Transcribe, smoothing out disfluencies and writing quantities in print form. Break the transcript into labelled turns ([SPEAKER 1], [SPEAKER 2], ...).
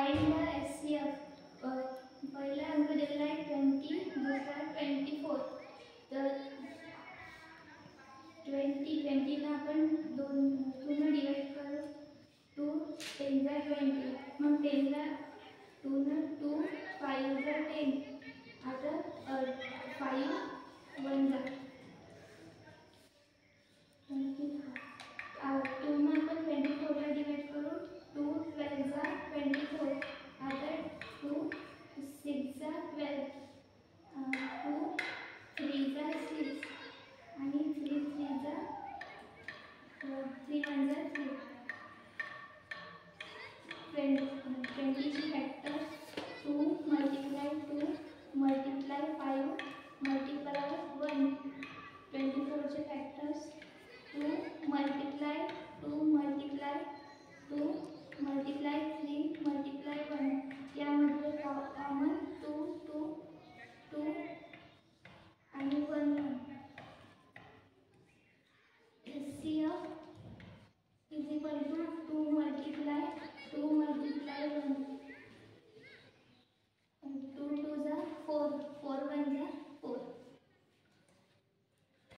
[SPEAKER 1] Find the HCF. पहिला अंक दिलेला आहे 20, दुसरा 24. तर 20 ला आपण 2 ने डिवाइड करू. 2 10 जा 20. मग 10 ला 2 ने 2 5 जा 10. आता 5 1 जा 24. 2 ने आपण 24 ला डिवाइड करू. 2 12 जा 24. आता 2 6 जा 12. 2 3 जा 6 आणि 3 3 जा 3 1 जा 3. 20 ची फॅक्टर्स 2 मल्टिप्लाय 2 मल्टिप्लाय 5 मल्टिप्लाय 1. 24 चे factors 2 multiply 2 multiply 2 multiply 3 multiply 1. यामध्ये कॉमन 2 2 2 आणि 1 1. HCF is equal to 2 multiply 1.